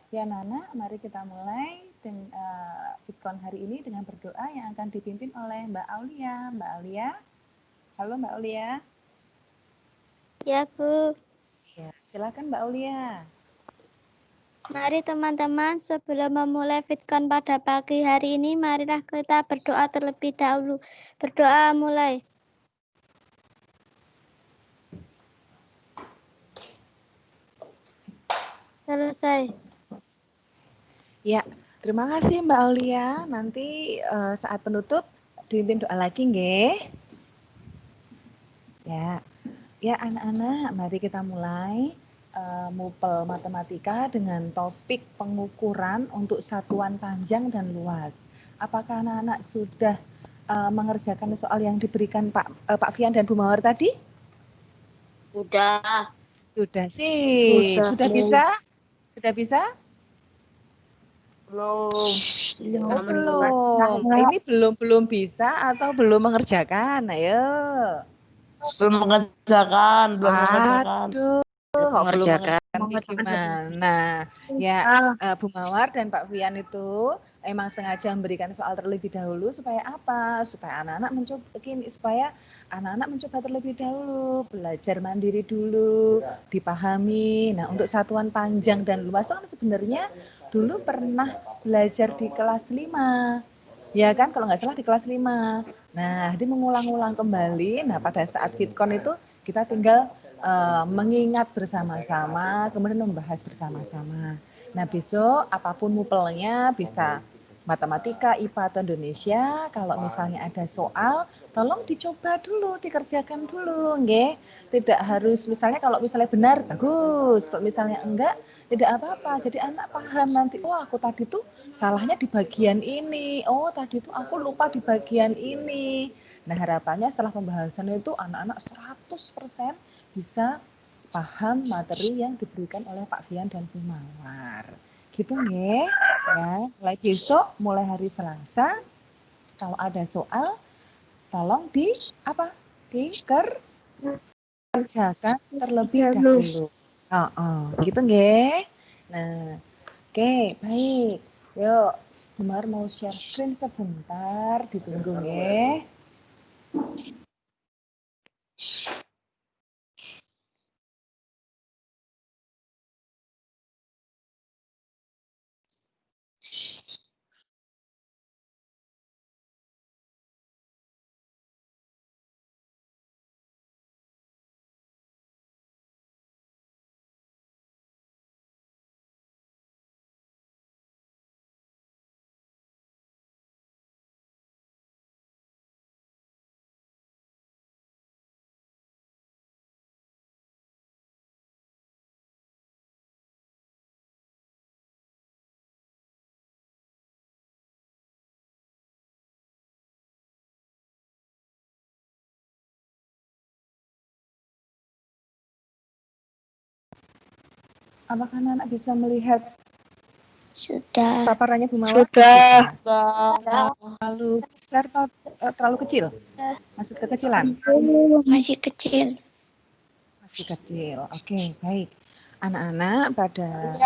Ya Nana, mari kita mulai Vidcon hari ini dengan berdoa yang akan dipimpin oleh Mbak Aulia. Mbak Aulia, halo Mbak Aulia. Ya Bu. Ya, silakan Mbak Aulia. Mari teman-teman, sebelum memulai Vidcon pada pagi hari ini, marilah kita berdoa terlebih dahulu. Berdoa mulai. Selesai. Ya, terima kasih Mbak Aulia. Nanti saat penutup dipimpin doa lagi, nggih. Ya anak-anak, mari kita mulai mupel matematika dengan topik pengukuran untuk satuan panjang dan luas. Apakah anak-anak sudah mengerjakan soal yang diberikan Pak Fian dan Bu Mawar tadi? Sudah. Sudah sih. Sudah bisa? Sudah bisa? Belum. Belum. Ini belum bisa atau belum mengerjakan? Ayo. Belum mengerjakan. Aduh. Belum mengerjakan gimana? Ya, Bu Mawar dan Pak Fian itu emang sengaja memberikan soal terlebih dahulu supaya apa? Supaya anak-anak mencoba terlebih dahulu, belajar mandiri dulu, dipahami. Nah, untuk satuan panjang dan luas kan sebenarnya dulu pernah belajar di kelas 5. Ya kan, kalau nggak salah di kelas 5. Nah, dia mengulang-ulang kembali. Nah, pada saat Vidcon itu kita tinggal mengingat bersama-sama, kemudian membahas bersama-sama. Nah, besok apapun mupelnya, bisa matematika, IPA, atau Indonesia, kalau misalnya ada soal, tolong dicoba dulu, dikerjakan dulu, nggih. Tidak harus, misalnya kalau misalnya benar, bagus. Kalau misalnya enggak, tidak apa-apa. Jadi anak paham nanti, oh aku tadi tuh salahnya di bagian ini, oh tadi tuh aku lupa di bagian ini. Nah, harapannya setelah pembahasan itu anak-anak 100% bisa paham materi yang diberikan oleh Pak Fian dan Bu Mawar. Gitu nggih. Ya, mulai besok, mulai hari Selasa, kalau ada soal tolong dikerjakan terlebih dahulu. Gitu nggih. Nah, oke, baik. Yuk, Bu Mawar mau share screen sebentar, ditunggu nggih. Apakah anak bisa melihat Sudah. paparannya Bu Mawar? Sudah. Terlalu besar atau terlalu kecil? Masih kekecilan? Masih kecil. Masih kecil. Oke, baik. Anak-anak pada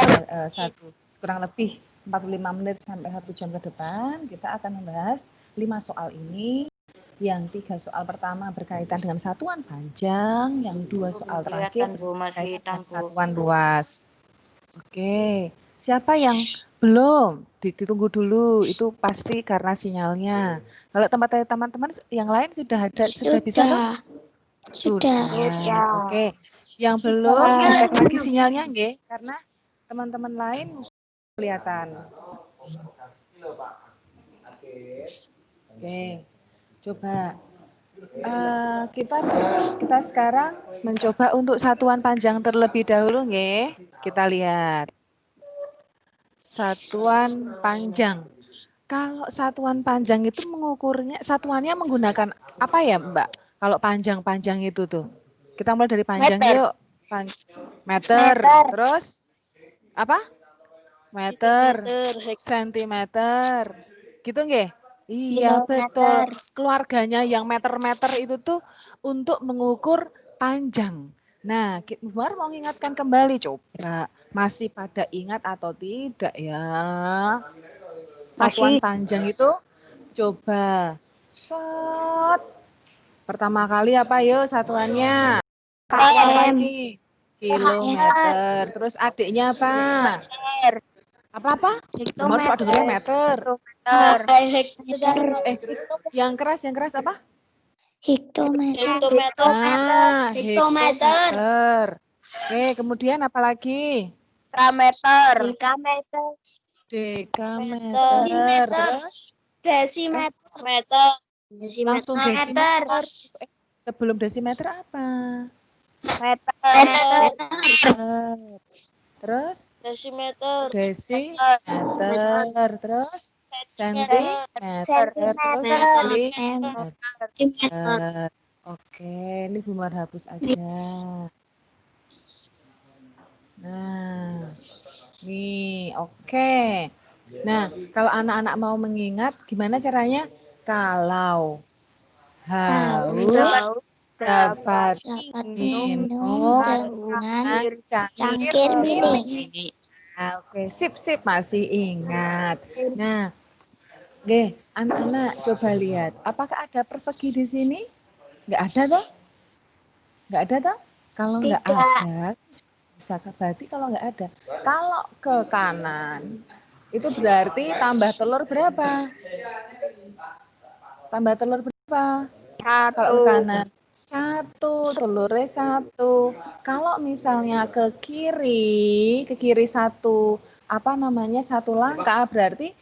kurang lebih 45 menit sampai 1 jam ke depan, kita akan membahas 5 soal ini. Yang 3 soal pertama berkaitan dengan satuan panjang, yang 2 soal terakhir berkaitan dengan satuan luas. Oke, siapa yang belum? Ditunggu dulu, itu pasti karena sinyalnya. Kalau teman-teman yang lain sudah bisa dong? Sudah. Oke. Yang belum dicek lagi sinyalnya nggih, karena teman-teman lain kelihatan. Oke. Coba kita sekarang mencoba untuk satuan panjang terlebih dahulu nggih. Kita lihat. Satuan panjang. Kalau satuan panjang itu mengukurnya, satuannya menggunakan apa ya Mbak? Kalau panjang-panjang itu tuh. Kita mulai dari panjang yuk. Meter. Terus apa? Meter. Sentimeter. Gitu nggih? Iya betul. Keluarganya yang meter-meter itu tuh untuk mengukur panjang. Nah, Mbak mau mengingatkan kembali coba. Masih pada ingat atau tidak ya? Satuan panjang itu coba. Set. Pertama kali apa yuk satuannya? Apa ini? Kilometer. Terus adiknya apa? Apa? Masuk dengernya meter. Yang keras apa? Hektometer. Nah, hektometer. Oke, kemudian apa lagi? Dekameter. Dekameter. Terus Desimeter. langsung desimeter. Sebelum desimeter apa? Meter. Terus Desimeter. terus sentimeter, terus milimeter. Oke, ini Bu Mar hapus aja. Nah, nih, oke. Nah, kalau anak-anak mau mengingat, gimana caranya? Kalau haus dapat minum dengan cangkir mini. Oke, sip, masih ingat. Nah, oke, anak-anak coba lihat, apakah ada persegi di sini? Nggak ada toh? Nggak ada toh? Kalau nggak ada, bisa berarti kalau nggak ada. Kalau ke kanan, itu berarti tambah telur berapa? Tambah telur berapa? Kalau ke kanan, 1, telurnya 1. Kalau misalnya ke kiri 1, apa namanya, 1 langkah, berarti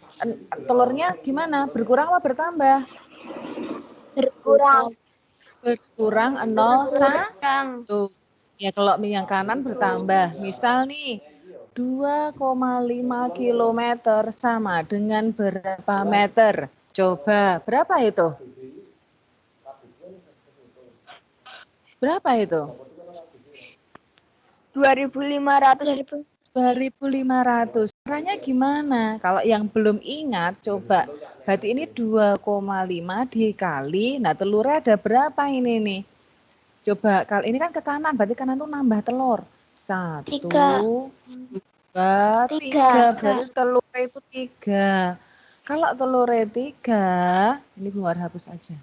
telurnya gimana? Berkurang apa bertambah? Berkurang 0, 1. Ya kalau yang kanan bertambah. Misal nih, 2,5 kilometer sama dengan berapa meter? Coba, berapa itu? Berapa itu? 2.500. 2.500. Caranya gimana? Kalau yang belum ingat, coba. Berarti ini 2,5 dikali. Nah, telurnya ada berapa ini nih? Coba, kalau ini kan ke kanan, berarti kanan tuh nambah telur. 1, 2, 3. Berarti telurnya itu 3. Kalau telurnya 3, ini buat hapus aja.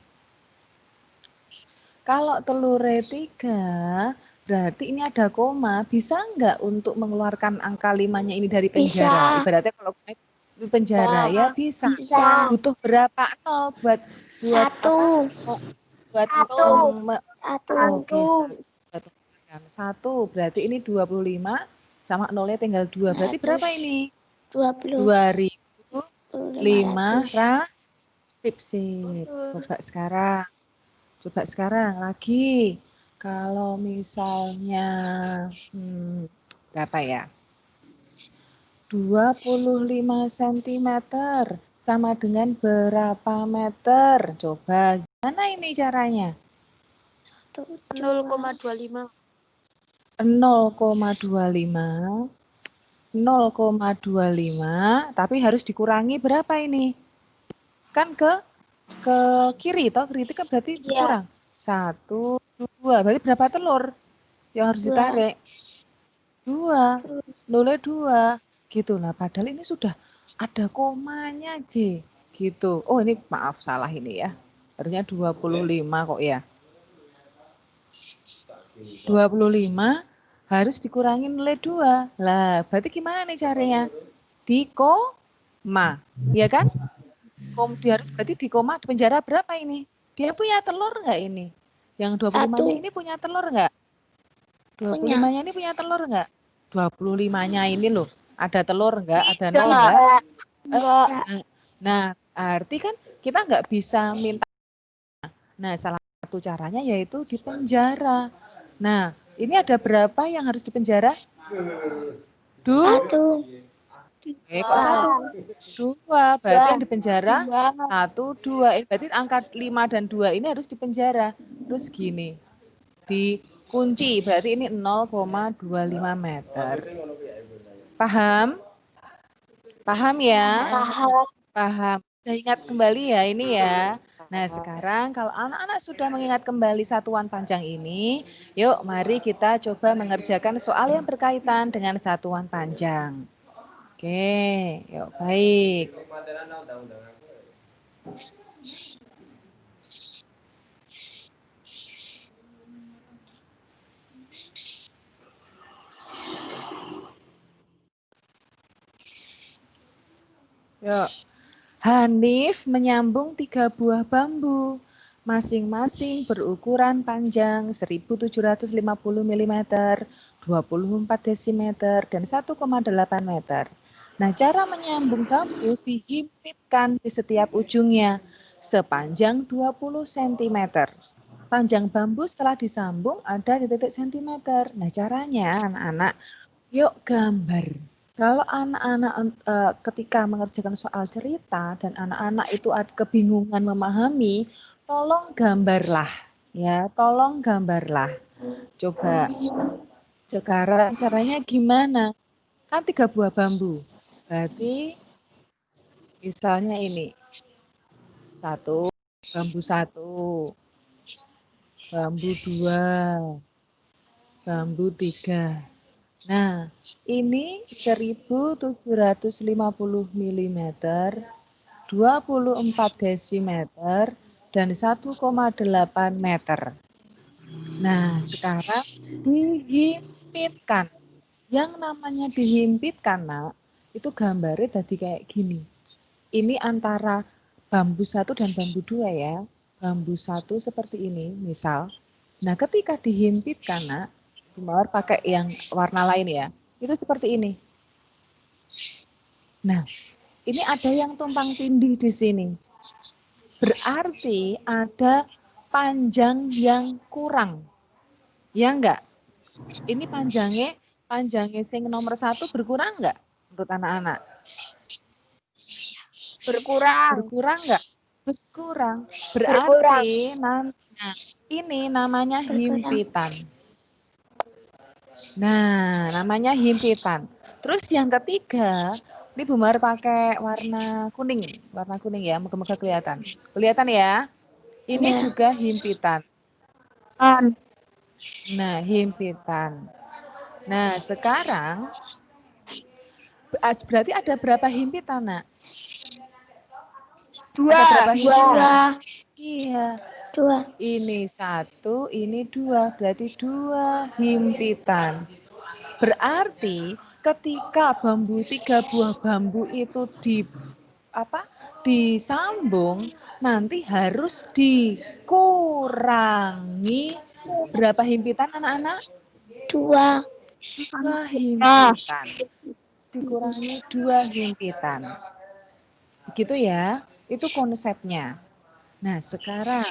Kalau telurnya 3, berarti ini ada koma. Bisa nggak untuk mengeluarkan angka 5-nya ini dari penjara? Bisa. Ibaratnya kalau di penjara ya bisa. Butuh berapa nol buat 1. Buat Oke, 1. Berarti ini 25 sama nolnya tinggal 2. Berarti berapa ini? 2.500. Sip. Coba sekarang lagi. Kalau misalnya berapa ya? 25 cm sama dengan berapa meter? Coba gimana ini caranya? 0,25. 0,25, tapi harus dikurangi berapa ini? Kan ke kiri toh, kiri itu kan berarti kurang. 1, 2, berarti berapa telur yang harus ditarik? 2, nolnya 2, gitu. Nah, padahal ini sudah ada komanya, J, gitu. Oh, ini maaf salah ini ya. Harusnya 25 kok ya. 25 harus dikurangin oleh 2. Lah, berarti gimana nih caranya? Di koma, ya kan? Dia harus berarti di koma, di penjara berapa ini? Dia punya telur nggak ini? Yang 25-nya ini punya telur nggak? 25-nya ini punya telur nggak? 25-nya ini loh, ada telur nggak? Ada nol nggak? Nah, arti kan kita nggak bisa minta. Nah, salah satu caranya yaitu di penjara. Nah, ini ada berapa yang harus dipenjara? 1. Kok 1? 2. Berarti yang dipenjara 1, 2. Berarti angka 5 dan 2 ini harus dipenjara. Terus gini, dikunci. Berarti ini 0,25 meter. Paham? Paham ya? Paham. Udah ingat kembali ya ini ya. Nah, sekarang kalau anak-anak sudah mengingat kembali satuan panjang ini, yuk mari kita coba mengerjakan soal yang berkaitan dengan satuan panjang. Oke, yuk baik. Yuk. Hanif menyambung 3 buah bambu, masing-masing berukuran panjang 1750 mm, 24 desimeter, dan 1,8 meter. Nah, cara menyambung bambu dihimpitkan di setiap ujungnya sepanjang 20 cm. Panjang bambu setelah disambung ada di titik sentimeter. Nah, caranya anak-anak, yuk gambar. Kalau anak-anak ketika mengerjakan soal cerita dan anak-anak itu ada kebingungan memahami, tolong gambarlah, ya, tolong gambarlah. Coba sekarang caranya gimana? Kan 3 buah bambu, berarti misalnya ini bambu 1, bambu 2, bambu 3. Nah, ini 1750 mm, 24 desimeter, dan 1,8 meter. Nah, sekarang dihimpitkan. Yang namanya dihimpitkan, Nak, itu gambarnya tadi kayak gini. Ini antara bambu 1 dan bambu 2 ya. Bambu 1 seperti ini, misal. Nah, ketika dihimpitkan, Nak, Mawar pakai yang warna lain ya. Itu seperti ini. Nah, ini ada yang tumpang tindih di sini. Berarti ada panjang yang kurang. Ya enggak? Ini panjangnya sing nomor 1 berkurang enggak menurut anak-anak? Berkurang. Berkurang enggak? Berkurang. Berarti ini namanya himpitan. Nah, namanya himpitan. Terus yang ketiga, ini Bu Mar pakai warna kuning ya, moga-moga kelihatan. Kelihatan ya? Ini juga himpitan. Nah, himpitan. Nah, sekarang berarti ada berapa himpitan, Nak? 2. Ada berapa himpitan? 2. Iya. 2. Ini 1, ini 2, berarti 2 himpitan. Berarti ketika 3 buah bambu itu disambung, nanti harus dikurangi berapa himpitan anak-anak? 2. 2 himpitan. Dikurangi 2 himpitan. Begitu ya, itu konsepnya. Nah, sekarang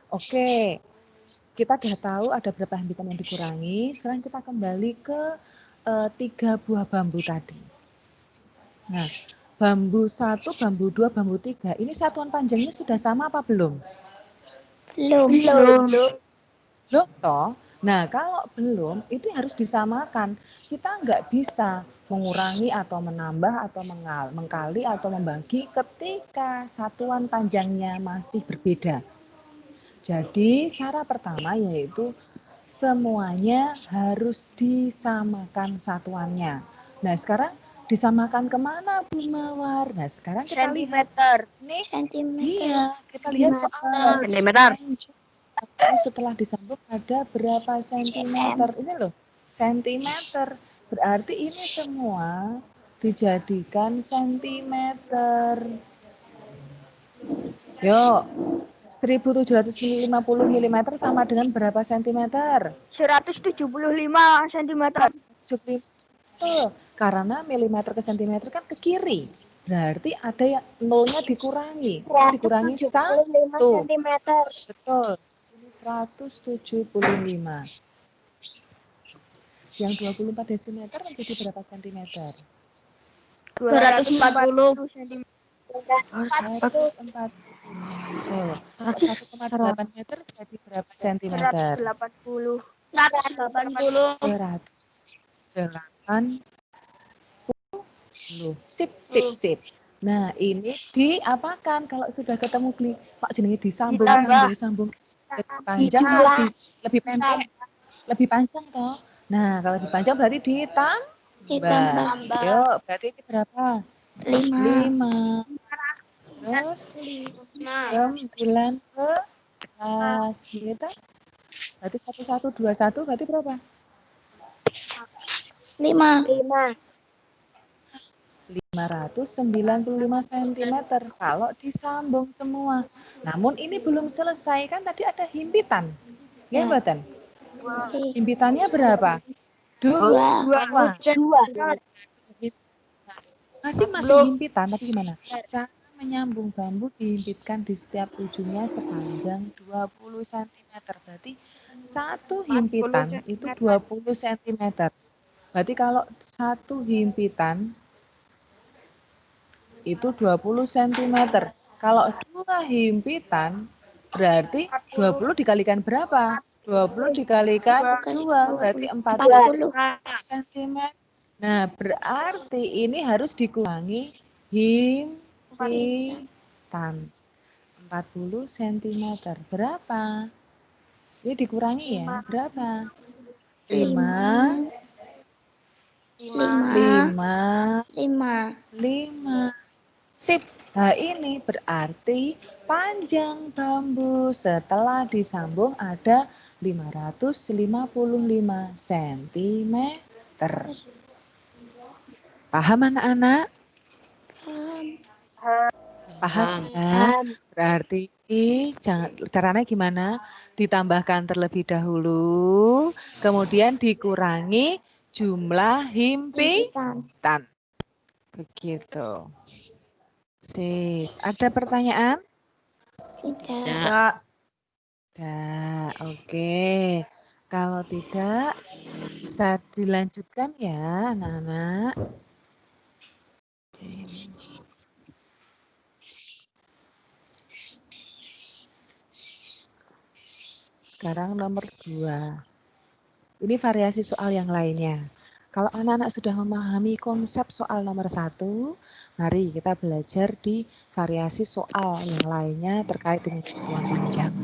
oke, kita sudah tahu ada berapa himpitan yang dikurangi. Sekarang kita kembali ke 3 buah bambu tadi. Nah, bambu 1, bambu 2, bambu 3. Ini satuan panjangnya sudah sama apa belum? Belum. Belum toh? Nah, kalau belum, itu harus disamakan. Kita nggak bisa mengurangi atau menambah atau mengkali atau membagi ketika satuan panjangnya masih berbeda. Jadi cara pertama yaitu semuanya harus disamakan satuannya. Nah, sekarang disamakan kemana Bu Mawar? Nah, sekarang kita lihat nih. Iya, kita lihat soal Sentimeter. setelah disambung ada berapa sentimeter. Ini loh, sentimeter. Berarti ini semua dijadikan sentimeter. Yuk, 1750 mm sama dengan berapa sentimeter? 175 cm. 75. Betul, karena milimeter ke sentimeter kan ke kiri. Berarti ada yang nolnya dikurangi. Dikurangi 1. cm. Betul, ini 175. Yang 24 desimeter menjadi berapa sentimeter? 240 cm. 140. Oh, 1,8 meter jadi berapa sentimeter? 180. 180. 180. Sip. Nah, ini diapakan kalau sudah ketemu Pak jenenge disambung, Ditambah. sambung. Lebih panjang atau lebih pendek? Lebih panjang toh. Nah, kalau lebih panjang berarti ditambah. Yuk, berarti ini berapa? 5. Terus 9 gitu. Berarti 1121 berarti berapa? 5. 595 cm kalau disambung semua. Namun ini belum selesai, kan tadi ada himpitan. Ya, mboten? Himpitannya berapa? 2. Masih himpitan, tapi gimana? Cara menyambung bambu dihimpitkan di setiap ujungnya sepanjang 20 cm. Berarti satu himpitan itu 20 cm. Berarti kalau satu himpitan itu 20 cm. Kalau 2 himpitan berarti 20 dikalikan berapa? 20 dikalikan 2 berarti 40 cm. Nah, berarti ini harus dikurangi himpitan. 40 cm. Berapa? Ini dikurangi ya. Berapa? 5. 5. Sip. Nah, ini berarti panjang bambu setelah disambung ada 555 cm. Paham anak-anak? Paham ya? Berarti caranya gimana? Ditambahkan terlebih dahulu, kemudian dikurangi jumlah himpitan. Begitu. Sip. Ada pertanyaan? Tidak. Oke. Kalau tidak, bisa dilanjutkan ya, anak-anak. Sekarang nomor 2. Ini variasi soal yang lainnya. Kalau anak-anak sudah memahami konsep soal nomor 1, mari kita belajar di variasi soal yang lainnya terkait dengan satuan panjang.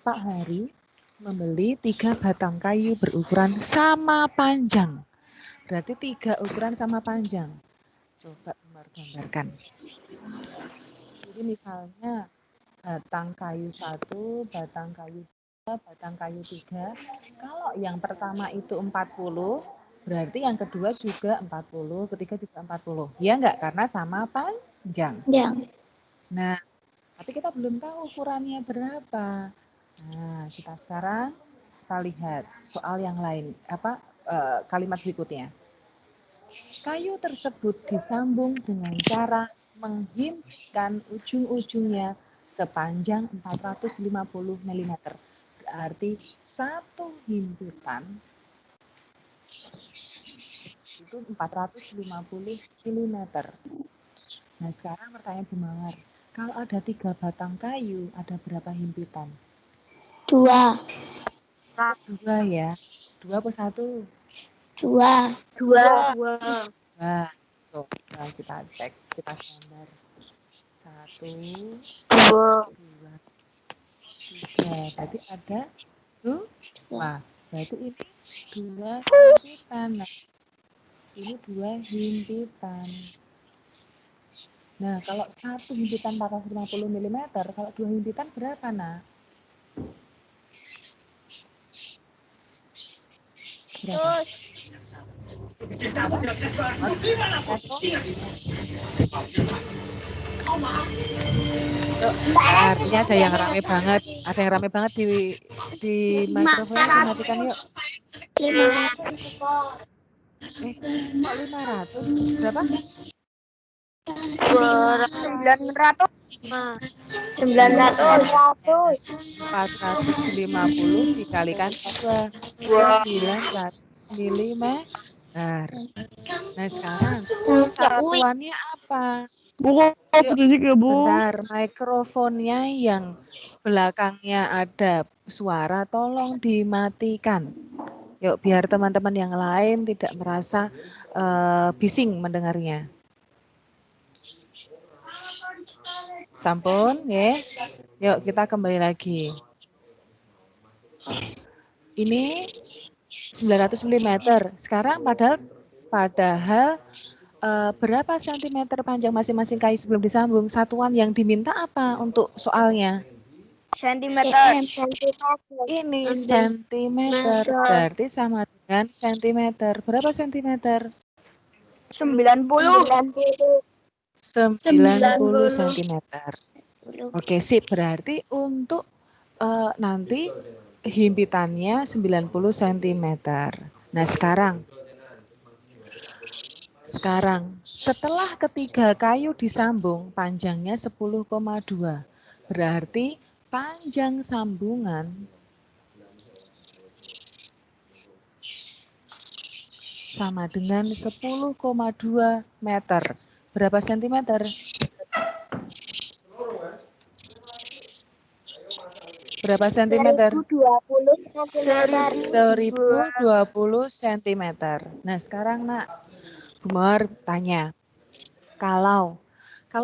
Pak Hari membeli 3 batang kayu berukuran sama panjang. Berarti 3 ukuran sama panjang. Coba gambarkan. Jadi misalnya batang kayu 1, batang kayu 2, batang kayu 3. Kalau yang pertama itu 40, berarti yang kedua juga 40, ketiga juga 40. Ya enggak? Karena sama panjang. Nah, tapi kita belum tahu ukurannya berapa. Nah, kita lihat soal yang lain, kalimat berikutnya. Kayu tersebut disambung dengan cara menghimpitkan ujung-ujungnya sepanjang 450 mm. Berarti satu himpitan itu 450 mm. Nah, sekarang pertanyaan Bu Mawar. Kalau ada 3 batang kayu, ada berapa himpitan? 2 ya. 2 apa 1? 2. Coba kita cek, kita gambar. 1, 2, 3. Berarti ada 2. Berarti ini 2 himpitan. Nah, ini 2 himpitan. Nah, kalau 1 himpitan 450 mm, kalau 2 himpitan berapa, Nak? Berapa? Ini ada yang rame banget. Ada yang rame banget di mikrofonnya, dimatikan yuk. 500. Berapa? 900. 450 dikalikan 2. 900 mm. Nah, sekarang satuannya apa? Bentar, mikrofonnya yang belakangnya ada suara tolong dimatikan. Yuk, biar teman-teman yang lain tidak merasa bising mendengarnya. Sampun, ya. Yuk, kita kembali lagi. Ini 900 mm. Sekarang padahal berapa sentimeter panjang masing-masing kayu sebelum disambung? Satuan yang diminta apa untuk soalnya? Sentimeter. Ini sentimeter, berarti sama dengan sentimeter. Berapa sentimeter? 90. 90 sentimeter. Oke, sip. Berarti untuk nanti himpitannya 90 cm. Nah, sekarang setelah ketiga kayu disambung panjangnya 10,2. Berarti panjang sambungan sama dengan 10,2 meter. Berapa sentimeter? Berapa sentimeter? 1020 cm. Nah, sekarang Nak, Bumar tanya. Kalau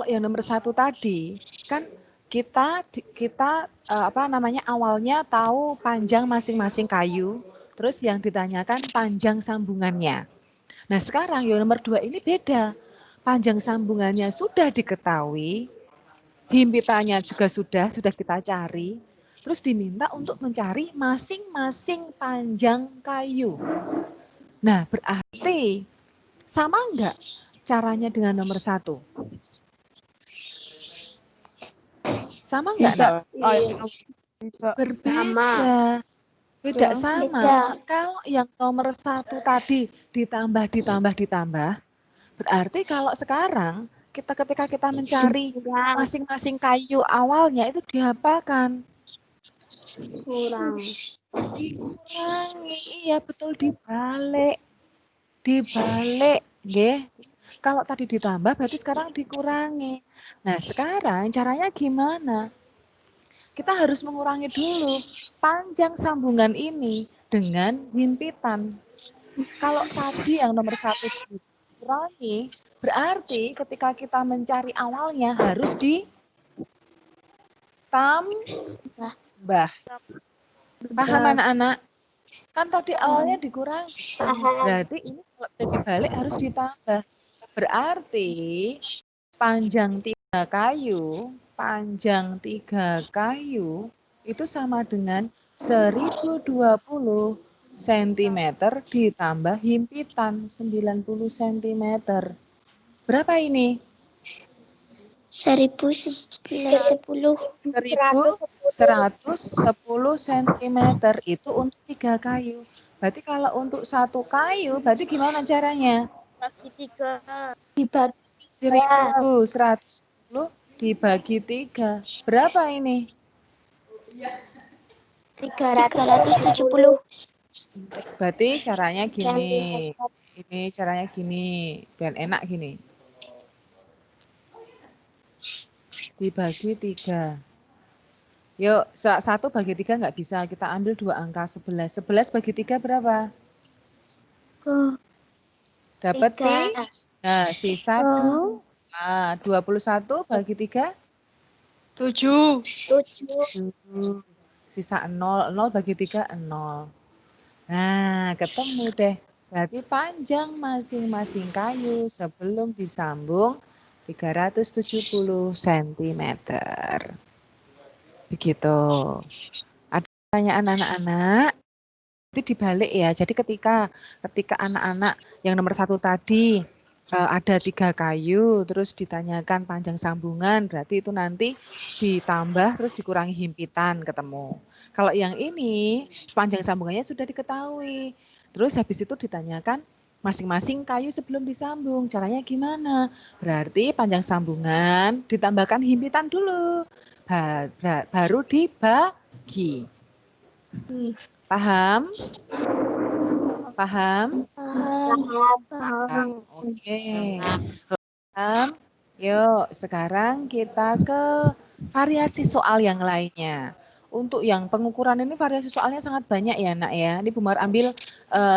yang nomor 1 tadi, kan kita awalnya tahu panjang masing-masing kayu, terus yang ditanyakan panjang sambungannya. Nah, sekarang yang nomor 2 ini beda. Panjang sambungannya sudah diketahui, himpitannya juga sudah kita cari, terus diminta untuk mencari masing-masing panjang kayu. Nah, berarti sama enggak caranya dengan nomor 1? Sama enggak, Nak? Berbeda. Beda sama. Kalau yang nomor 1 tadi ditambah, berarti kalau sekarang ketika kita mencari masing-masing kayu awalnya itu dihafalkan. Dikurangi, iya betul, dibalik, nggih. Kalau tadi ditambah berarti sekarang dikurangi. Nah, sekarang caranya gimana? Kita harus mengurangi dulu panjang sambungan ini dengan himpitan. Kalau tadi yang nomor 1 dikurangi, berarti ketika kita mencari awalnya harus ditambah. Paham anak-anak? Kan tadi awalnya dikurangi. Berarti ini kalau dibalik harus ditambah. Berarti panjang 3 kayu itu sama dengan 1020 cm ditambah himpitan 90 cm. Berapa ini? 1110 cm itu untuk 3 kayu. Berarti kalau untuk 1 kayu, berarti gimana caranya? Bagi 3. dibagi 1110 dibagi 3. Berapa ini? 370. Berarti caranya gini. Ini caranya gini, biar enak gini. Dibagi 3. Yuk, 1 bagi 3 nggak bisa. Kita ambil 2 angka 11. 11 bagi 3 berapa? Dapat nih. Nah, sisa 2. 21 bagi 3? 7. Sisa 0. 0 bagi 3, 0. Nah, ketemu deh. Berarti panjang masing-masing kayu sebelum disambung 370 cm. Begitu. Ada pertanyaan anak-anak? Itu dibalik ya. Jadi ketika anak-anak yang nomor 1 tadi ada 3 kayu, terus ditanyakan panjang sambungan, berarti itu nanti ditambah terus dikurangi himpitan ketemu. Kalau yang ini panjang sambungannya sudah diketahui. Terus habis itu ditanyakan masing-masing kayu sebelum disambung. Caranya gimana? Berarti panjang sambungan ditambahkan himpitan dulu. Baru dibagi. Paham? Paham? Oke. Paham? Yuk, sekarang kita ke variasi soal yang lainnya. Untuk yang pengukuran ini variasi soalnya sangat banyak ya nak ya. Ini Bu Mar ambil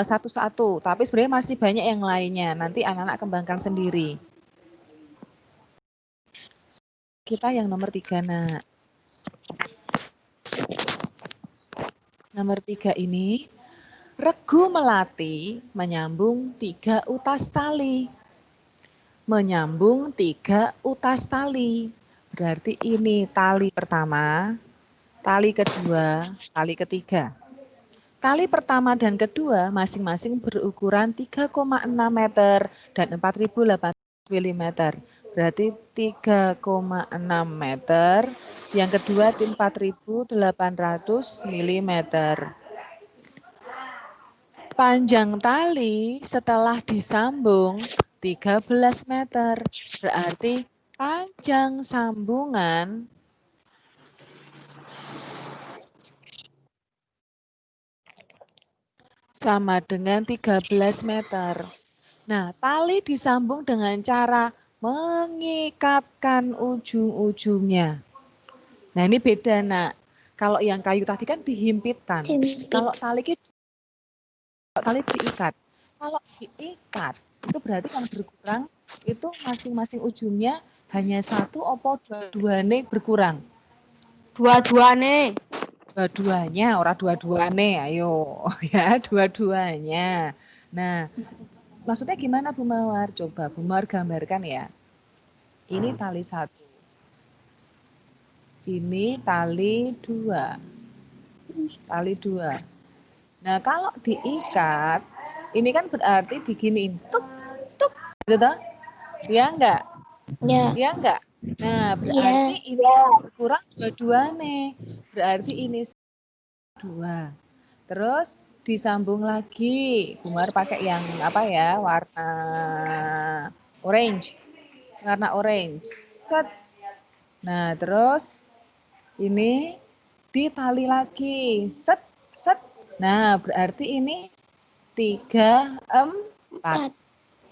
satu-satu, tapi sebenarnya masih banyak yang lainnya. Nanti anak-anak kembangkan sendiri. Kita yang nomor 3 nak. Nomor 3 ini, regu melati menyambung 3 utas tali. Menyambung 3 utas tali. Berarti ini tali pertama, tali kedua, tali ketiga. Tali pertama dan kedua masing-masing berukuran 3,6 meter dan 4.800 mm. Berarti 3,6 meter, yang kedua 4.800 mm. Panjang tali setelah disambung 13 meter. Berarti panjang sambungan sama dengan 13 meter. Nah, tali disambung dengan cara mengikatkan ujung-ujungnya. Nah, ini beda, nak. Kalau yang kayu tadi kan dihimpitkan. Kalau tali diikat. Kalau diikat, itu berarti yang berkurang itu masing-masing ujungnya hanya satu opo dua-duane berkurang. Dua-duane. Dua-duanya, orang dua-duane, ayo ya, dua-duanya. Nah, maksudnya gimana Bu Mawar? Coba Bu Mawar gambarkan ya. Ini tali 1. Ini tali 2. Tali 2. Nah, kalau diikat, ini kan berarti diginiin, tuk, tuk, gitu toh? Ya enggak? Ya. Ya enggak? Nah, berarti ini berkurang dua-duane. Berarti ini 2. Terus disambung lagi. Bumar pakai yang apa ya? Warna orange. Warna orange. Set. Nah, terus ini ditali lagi. Set, set. Nah, berarti ini 3, 4.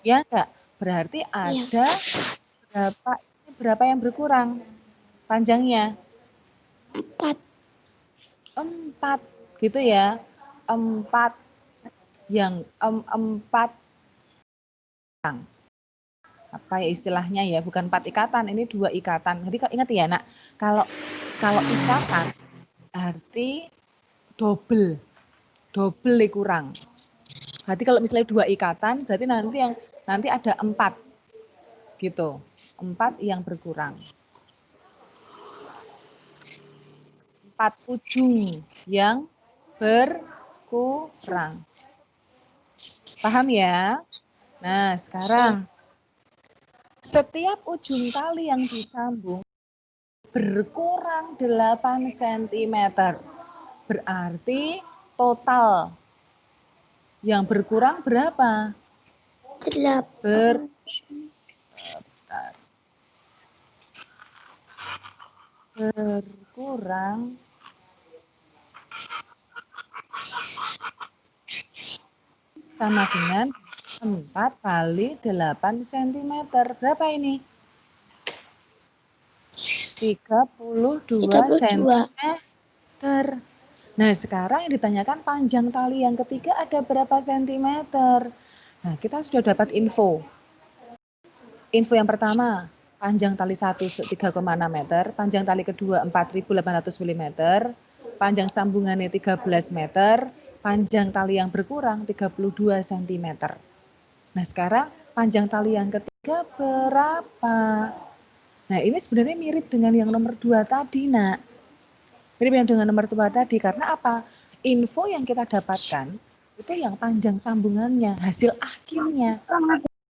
Ya enggak? Berarti ada berapa yang berkurang panjangnya? 4. 4 gitu ya. 4 yang 4 apa ya istilahnya ya, bukan 4 ikatan, ini 2 ikatan. Jadi ingat ya nak, kalau ikatan berarti double kurang. Berarti kalau misalnya 2 ikatan, berarti nanti ada 4 gitu, 4 yang berkurang. 4 ujung yang berkurang. Paham ya? Nah, sekarang setiap ujung tali yang disambung berkurang 8 cm. Berarti total yang berkurang berapa? 8. Berkurang sama dengan 4 kali 8 cm. Berapa ini? 32 cm. Nah, sekarang yang ditanyakan panjang tali yang ketiga ada berapa sentimeter? Nah, kita sudah dapat info. Info yang pertama, panjang tali 1 3,6 meter, panjang tali kedua 4.800 mm, panjang sambungannya 13 meter, panjang tali yang berkurang 32 cm. Nah, sekarang panjang tali yang ketiga berapa? Nah, ini sebenarnya mirip dengan yang nomor 2 tadi, nak. Mirip dengan nomor 2 tadi, karena apa? Info yang kita dapatkan, itu yang panjang sambungannya, hasil akhirnya.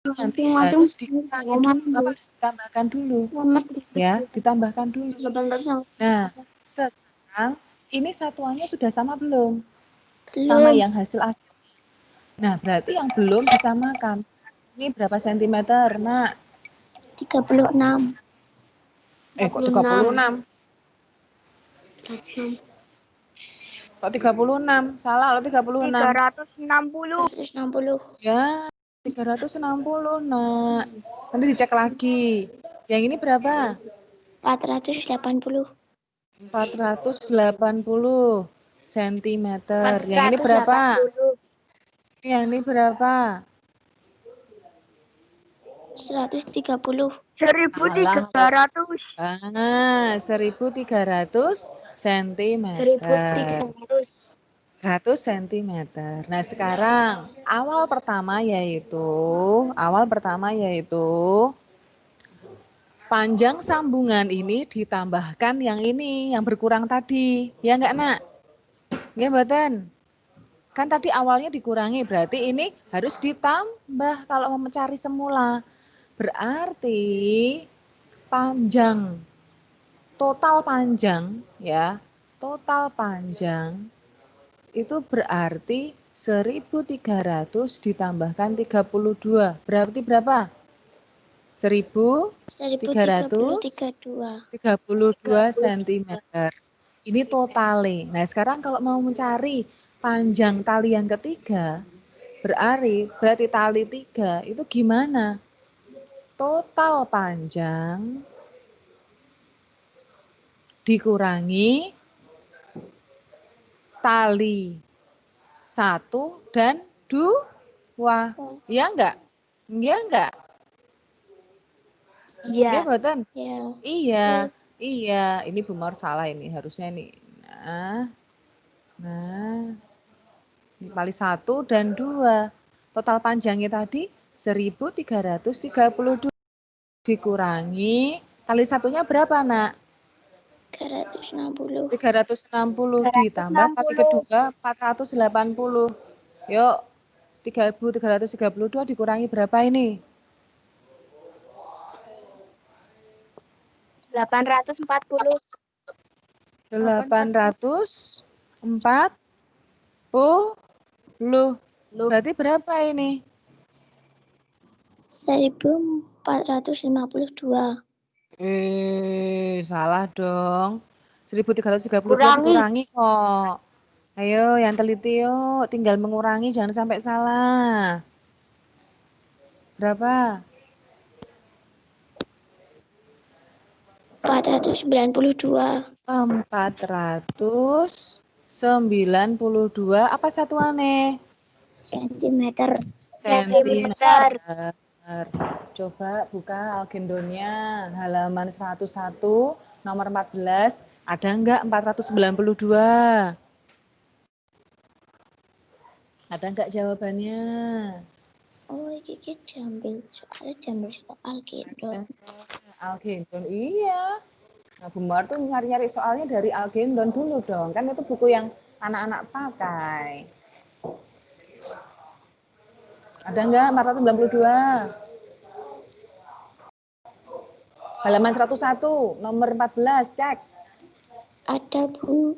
Nanti harus ditambahkan dulu. Ya, ditambahkan dulu. Nah, sekarang ini satuannya sudah sama belum? Sama yang hasil akhir. Nah, berarti yang belum disamakan. Ini berapa sentimeter, nak? 36. Kok 36? Kok 36? Salah loh 36. 360. Ya, 360, nak. Nanti dicek lagi. Yang ini berapa? 480. 480 cm. Yang ini berapa? Yang ini berapa? 130. 1300. 1300 cm. 1300. 100 cm. Nah, sekarang awal pertama yaitu panjang sambungan ini ditambahkan yang ini, yang berkurang tadi. Ya enggak, Nak? Nggih, mboten? Kan tadi awalnya dikurangi, berarti ini harus ditambah kalau mau mencari semula. Berarti panjang, total panjang ya, total panjang itu berarti 1300 ditambahkan 32. Berarti berapa? 1332 cm. Ini totale. Nah, sekarang kalau mau mencari panjang tali yang ketiga, berarti tali 3 itu gimana? Total panjang dikurangi tali 1 dan 2. Iya enggak? Iya enggak? Iya, mboten? Ya. Iya, iya. Ini Bu Mar salah ini harusnya nih. Nah. Ini tali 1 dan 2. Total panjangnya tadi 1332 dikurangi tali satunya berapa, Nak? 360. 360 ditambah tali kedua 480. Yuk, 1332 dikurangi berapa ini? 840. 840. Berarti berapa ini? 1452. Salah dong. 1332 dikurangi kok. Ayo yang teliti yuk, tinggal mengurangi jangan sampai salah. Berapa? 492. 492 apa satuannya? Sentimeter. Sentimeter. Coba buka agendonya halaman 101 nomor 14. Ada enggak 492? Ada enggak jawabannya? Oh, ini diambil soal gendon. Algendon, iya. Nah, Bu Mar tuh nyari-nyari soalnya dari Algendon dulu dong. Kan itu buku yang anak-anak pakai. Ada enggak 492? Halaman 101, nomor 14, cek. Ada, Bu.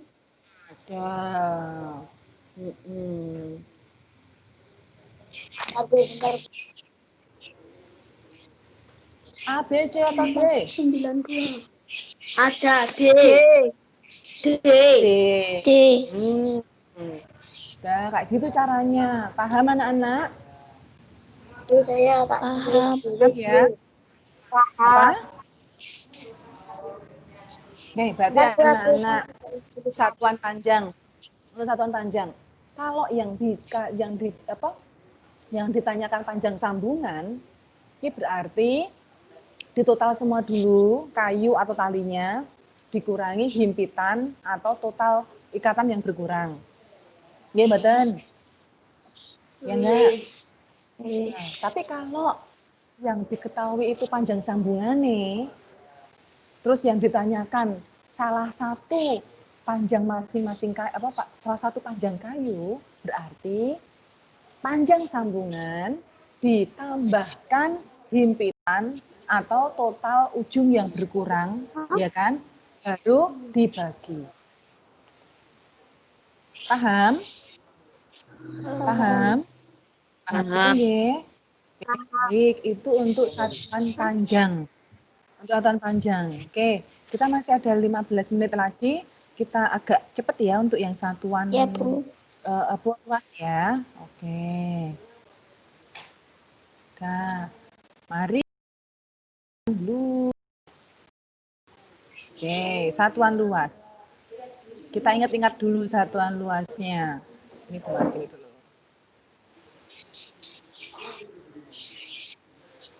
Ada. A, B, C atau D? 92. Ada D. D. D. Nah, kayak gitu caranya. Paham anak-anak? Saya paham. Paham ya? Apa? Nih, berarti anak-anak satuan panjang. Untuk satuan panjang. Kalau yang ditanyakan panjang sambungan, ini berarti di total semua dulu kayu atau talinya dikurangi himpitan atau total ikatan yang berkurang. Iya, mboten? Ya enggak? Nah, tapi kalau yang diketahui itu panjang sambungan nih, terus yang ditanyakan salah satu panjang masing-masing salah satu panjang kayu, berarti panjang sambungan ditambahkan himpitan atau total ujung yang berkurang, ya kan? Baru dibagi. Paham? Paham? Paham ya? Baik, itu untuk satuan panjang. Untuk satuan panjang. Oke, kita masih ada 15 menit lagi. Kita agak cepat ya untuk yang satuan Ya, Bu. luas ya. Oke. Nah, mari luas. Oke, satuan luas. Kita ingat-ingat dulu satuan luasnya. Ini buat ini dulu.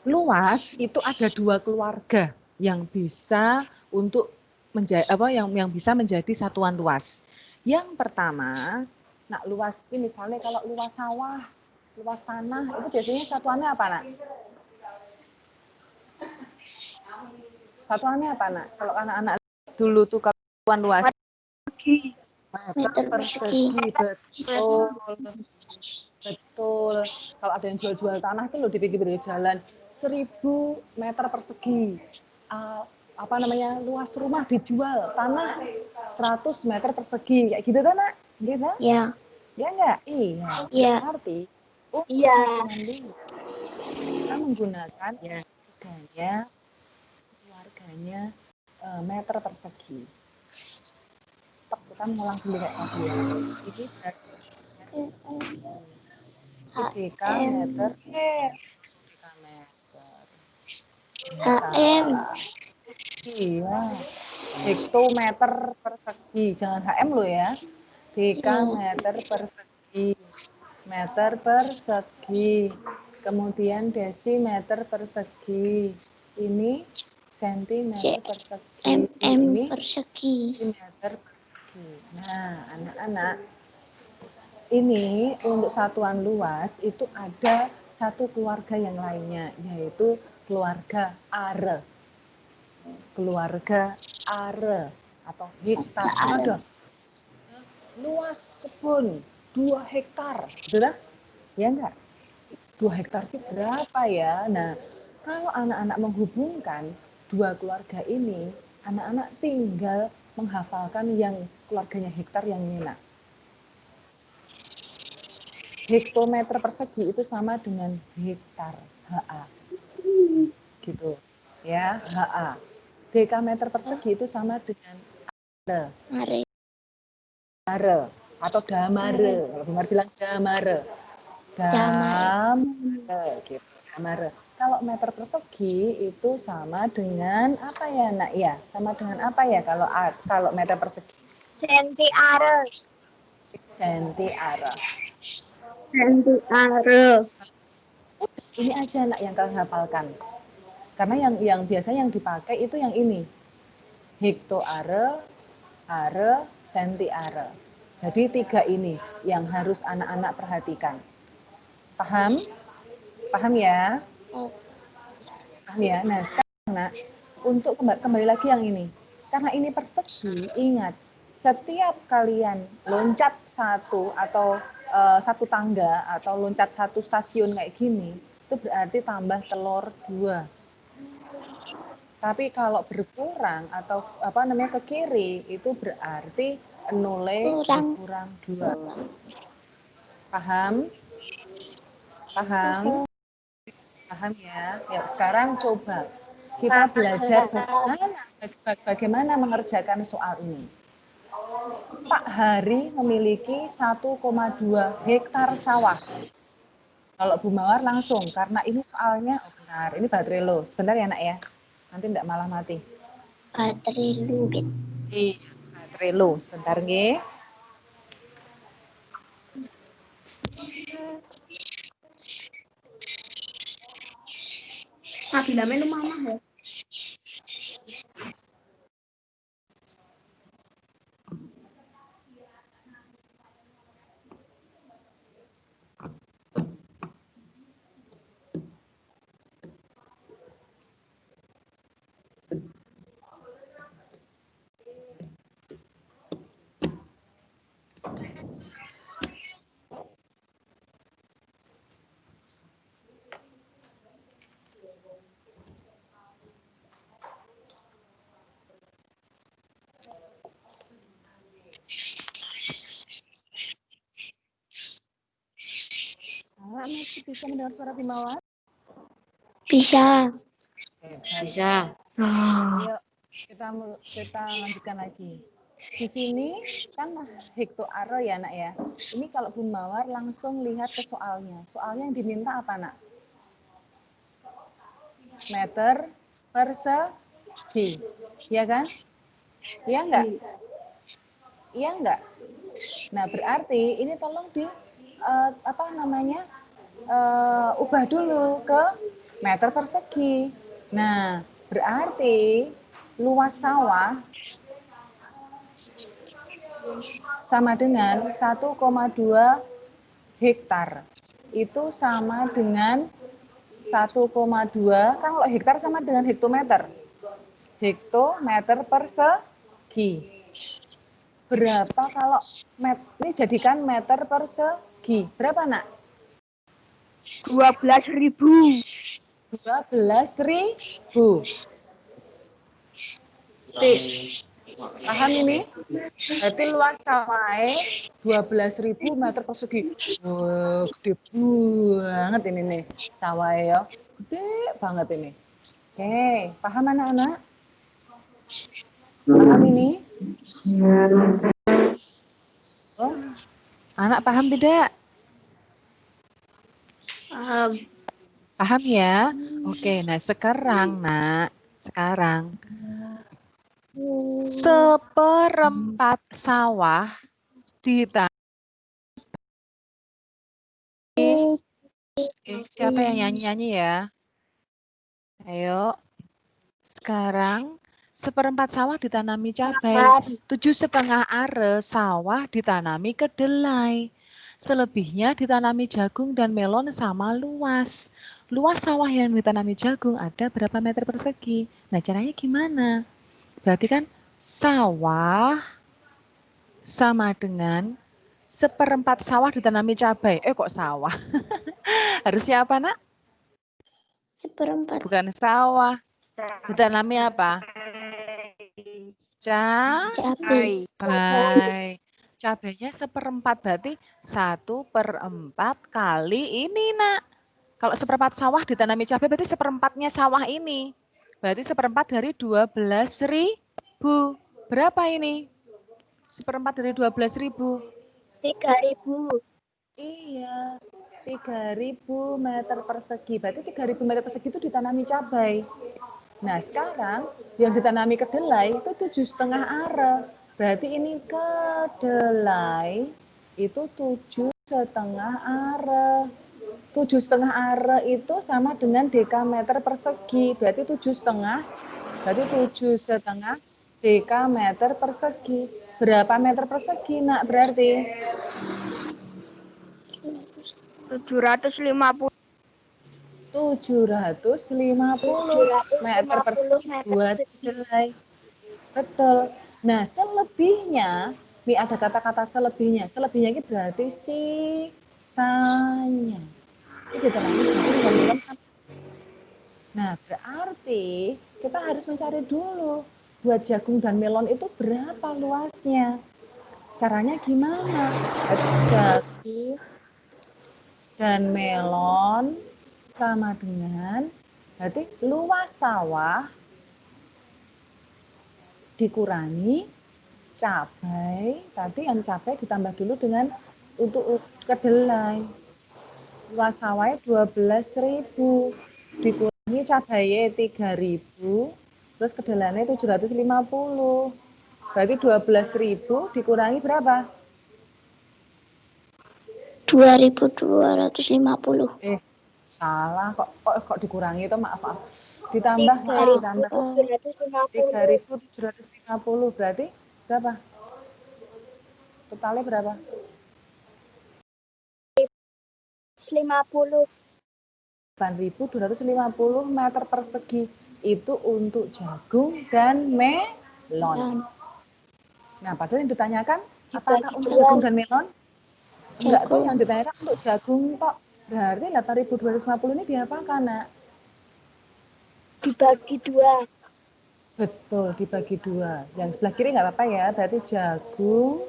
Luas itu ada 2 keluarga yang bisa untuk menjadi yang bisa menjadi satuan luas. Yang pertama, nah luas ini misalnya kalau luas sawah, luas tanah itu biasanya satuannya apa, Nak? Satuannya apa, Nak? Kalau anak-anak dulu tuh kalau satuan luas meter persegi, betul. Betul. Kalau ada yang jual-jual tanah itu loh di pinggir-pinggir jalan, 1000 meter persegi. Apa namanya, luas rumah dijual, tanah 100 meter persegi. Kayak gitu kan, Nak? Gitu? Ya. Ya enggak? Iya. Iya. Berarti untuk Iya. kita menggunakan keluarganya meter persegi. Kita ngulang dulu kayak tadi ya. Ini DK meter. DK meter. HM. Iya. Hektometer persegi. Jangan HM lo ya. DK meter persegi. Meter persegi. Kemudian desimeter persegi. Ini sentimeter persegi. MM persegi. Meter persegi. Nah, anak-anak, ini untuk satuan luas itu ada satu keluarga yang lainnya, yaitu keluarga are. Keluarga are atau hektar. Ada luas kebun 2 hektar, betul? Ya enggak? 2 hektar itu berapa ya? Nah, kalau anak-anak menghubungkan 2 keluarga ini, anak-anak tinggal menghafalkan yang keluarganya hektar yang ini, Nak. Hektometer persegi itu sama dengan hektar, HA. Gitu. Ya, HA. Dekameter persegi itu sama dengan are. Are atau damare. Kalau Bimar bilang damare. Damare gitu. Damare. Kalau meter persegi itu sama dengan apa ya, Nak? Ya, sama dengan apa ya kalau meter persegi? Sentiare. Sentiare. Sentiare. Ini aja, Nak, yang kalian hafalkan. Karena yang biasanya yang dipakai itu yang ini. Hektoare, are, sentiare. Jadi 3 ini yang harus anak-anak perhatikan. Paham? Paham ya? Paham ya? Nah, sekarang, Nak, untuk kembali lagi yang ini. Karena ini persegi, ingat, setiap kalian loncat satu atau satu tangga atau loncat satu stasiun kayak gini, itu berarti tambah telur 2. Tapi kalau berkurang atau ke kiri, itu berarti berkurang 2. Paham? Paham? Paham ya? Ya, sekarang coba kita belajar bagaimana mengerjakan soal ini. Pak Hari memiliki 1,2 hektar sawah. Kalau Bu Mawar langsung, karena ini soalnya, benar, ini baterai lo. Sebentar ya, Nak ya. Nanti tidak malah mati. Baterai lu. Iya, baterai lo. Sebentar, nggih. Nabila melu mama ya. Masih bisa mendengar suara Bu Mawar? Bisa. Bisa. Yuk, kita lanjutkan lagi. Di sini kan hektoare ya, Nak ya. Ini kalau Bu Mawar langsung lihat ke soalnya. Soalnya yang diminta apa, Nak? Meter persegi. Ya kan? Iya enggak? Iya enggak? Nah, berarti ini tolong di ubah dulu ke meter persegi. Nah, berarti luas sawah sama dengan 1,2 hektar. Itu sama dengan 1,2, kan kalau hektar sama dengan hektometer. Hektometer persegi. Berapa kalau ini jadikan meter persegi? Berapa, Nak? 12.000. 12.000. Paham ini? Berarti luas sawahnya 12.000 meter persegi. Wah, gede banget ini nih sawahnya ya. Gede banget ini. Oke, paham anak-anak? Paham ini? Oh, anak paham tidak? Paham ya? Oke, nah sekarang seperempat sawah ditanami. Siapa yang nyanyi-nyanyi ya? Ayo. Sekarang seperempat sawah ditanami cabai, 7,5 are sawah ditanami kedelai. Selebihnya ditanami jagung dan melon sama luas. Luas sawah yang ditanami jagung ada berapa meter persegi? Nah, caranya gimana? Berarti kan sawah sama dengan seperempat sawah ditanami cabai. Kok sawah? Harusnya apa, Nak? Seperempat. Bukan sawah. Ditanami apa? Cabai. Cabai. Cabainya seperempat, berarti 1/4 kali ini, Nak. Kalau seperempat sawah ditanami cabai, berarti seperempatnya sawah ini. Berarti seperempat dari 12.000. Berapa ini? Seperempat dari 12.000. 3.000. Iya, 3.000 meter persegi. Berarti 3.000 meter persegi itu ditanami cabai. Nah, sekarang yang ditanami kedelai itu 7,5 are. Berarti ini kedelai itu 7,5 are. 7,5 are itu sama dengan dekameter persegi. Berarti 7,5. Berarti 7,5 dekameter persegi. Berapa meter persegi, Nak, berarti? 750. 750 meter persegi buat kedelai. Betul. Nah, selebihnya, nih ada kata-kata selebihnya. Selebihnya ini berarti sisanya. Ini ditanami jagung dan melon sama. Nah, berarti kita harus mencari dulu buat jagung dan melon itu berapa luasnya. Caranya gimana? Jagung dan melon sama dengan berarti luas sawah dikurangi cabai, tadi yang cabai ditambah dulu dengan untuk kedelai. Luas sawahnya 12.000 dikurangi cabainya 3.000, terus kedelainya 750. Berarti 12.000 dikurangi berapa? 2.250. Salah kok dikurangi itu, maaf. Ditambah 3.750 berarti berapa? Totalnya berapa? 50. 8.250 meter persegi itu untuk jagung dan melon. Nah, padahal yang ditanyakan apakah untuk jagung dan melon? Enggak, tuh yang ditanyakan untuk jagung tok. Berarti 8.250 ini diapakan, Nak? Dibagi 2. Betul, dibagi 2. Yang sebelah kiri nggak apa-apa ya, berarti jagung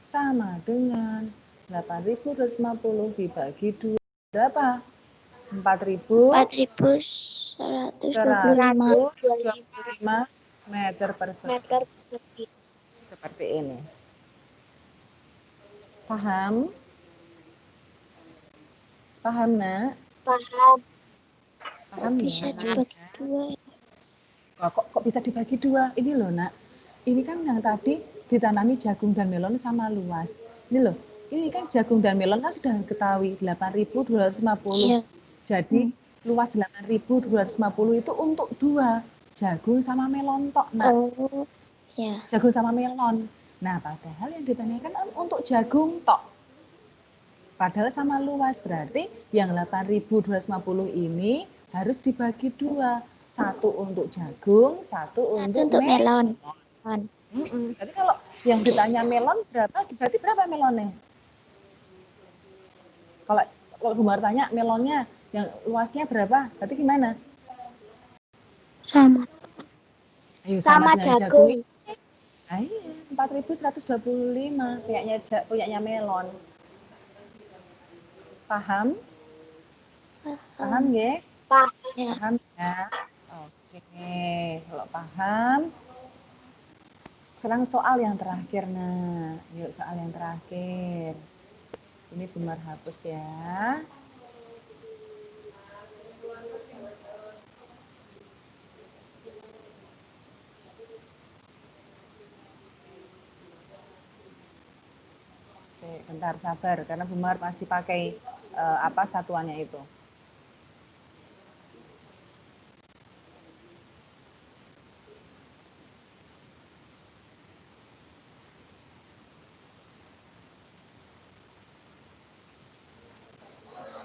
sama dengan 8.250 dibagi 2. Berapa? 4.125 meter persegi. Seperti ini. Paham? Paham, Nak? Paham. Paham Bisa ya? dibagi 2. Kok bisa dibagi 2? Ini loh, Nak. Ini kan yang tadi ditanami jagung dan melon sama luas. Ini loh, ini kan jagung dan melon kan sudah ketahui 8.250. Iya. Jadi luas 8.250 itu untuk 2, jagung sama melon tok, Nak. Oh, ya. Jagung sama melon. Nah, padahal yang ditanyakan untuk jagung tok. Padahal sama luas, berarti yang 8.250 ini harus dibagi 2. Satu untuk jagung, satu untuk melon. Jadi kalau yang ditanya melon berapa, berarti berapa melonnya? Kalau Bumar tanya melonnya yang luasnya berapa, berarti gimana? Sama. Ayo, Sama jagung. Iya, 4.125 punyanya melon. Paham? Paham nggih? Paham ya? Oke, kalau paham. Sekarang soal yang terakhir, nah. Yuk soal yang terakhir. Ini Bumar hapus ya. Bentar, sabar, karena Bumar masih pakai satuannya itu.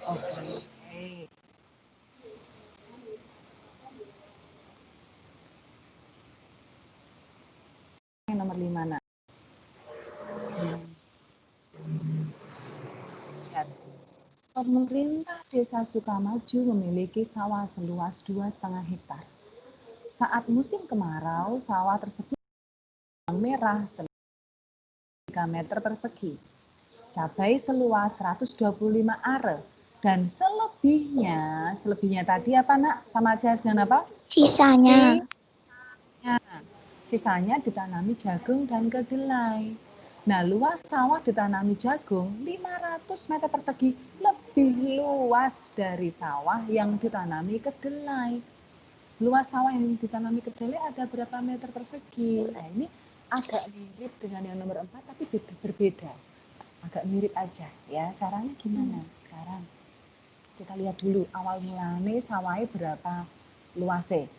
Oke. Yang nomor 5, Nak. Pemerintah Desa Sukamaju memiliki sawah seluas 2,5 hektar. Saat musim kemarau, sawah tersebut merah 3 meter persegi, cabai seluas 125 are, dan selebihnya tadi apa, Nak? Sama aja dengan apa? Sisanya ditanami jagung dan kedelai. Nah, luas sawah ditanami jagung 500 meter persegi, lebih luas dari sawah yang ditanami kedelai. Luas sawah yang ditanami kedelai ada berapa meter persegi? Nah, ini agak mirip dengan yang nomor 4, tapi berbeda. Agak mirip aja ya. Caranya gimana? Sekarang kita lihat dulu awal mulanya sawahnya berapa luasnya.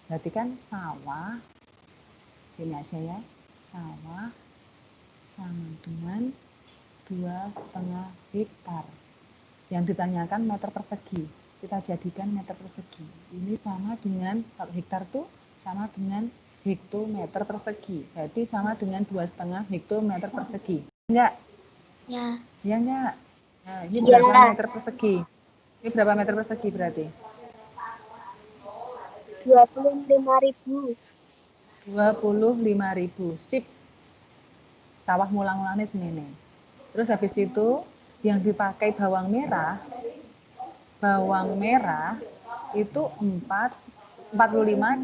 Berarti kan sawah, sini aja ya, sawah sama dengan 2,5 hektar. Yang ditanyakan meter persegi, kita jadikan meter persegi. Ini sama dengan, kalau hektar tuh sama dengan hektometer persegi. Berarti sama dengan 2,5 hektometer persegi. Enggak? Ya. Ya enggak? Nah, ini berapa meter persegi? Ini berapa meter persegi berarti? 25.000. 25.000. Sip. Sawah mulang-mulangnya semene. Terus habis itu yang dipakai bawang merah itu 45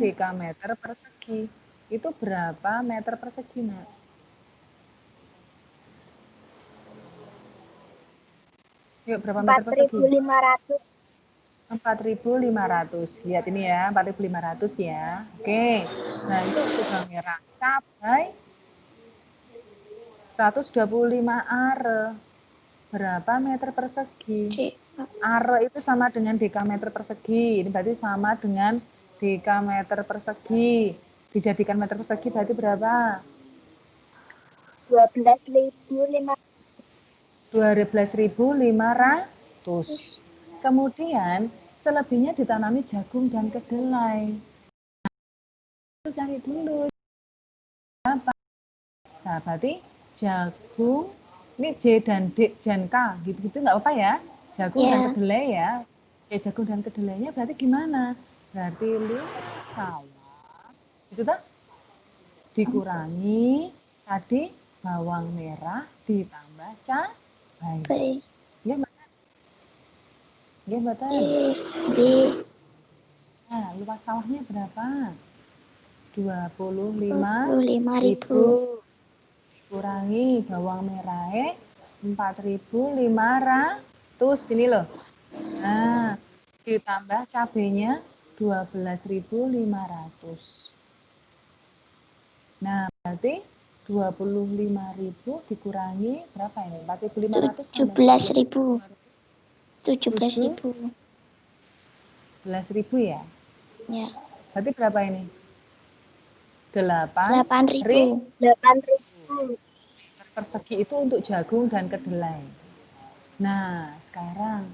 dekameter persegi. Itu berapa meter persegi, Nak? Yuk, berapa meter persegi? 4.500. 4.500. Lihat ini ya, 4.500 ya. Oke. Nah, itu bawang merah. Cabai 125 are. Berapa meter persegi? Are itu sama dengan dekameter persegi. Ini berarti sama dengan dekameter persegi. Dijadikan meter persegi berarti berapa? 12.500. 12.500. Kemudian selebihnya ditanami jagung dan kedelai. Terus cari dulu berapa? Nah, berarti jagung, ini J dan D dan K, gitu-gitu nggak apa ya? Jagung dan kedelai ya. Oke, jagung dan kedelainya berarti gimana? Berarti luas sawah, itu tak? Dikurangi tadi bawang merah ditambah cabai. Nggih, Mbak? Nggih, mboten? Nah, luas sawahnya berapa? 25.000. Kurangi bawang merahnya 4.500. Ini loh. Nah, ditambah cabenya 12.500. Nah, berarti 25.000 dikurangi berapa ini? 4.500 tambah 17.000. 17.000 ya? Ya. Berarti berapa ini? 8 8.000. 8.000. persegi itu untuk jagung dan kedelai. Nah, sekarang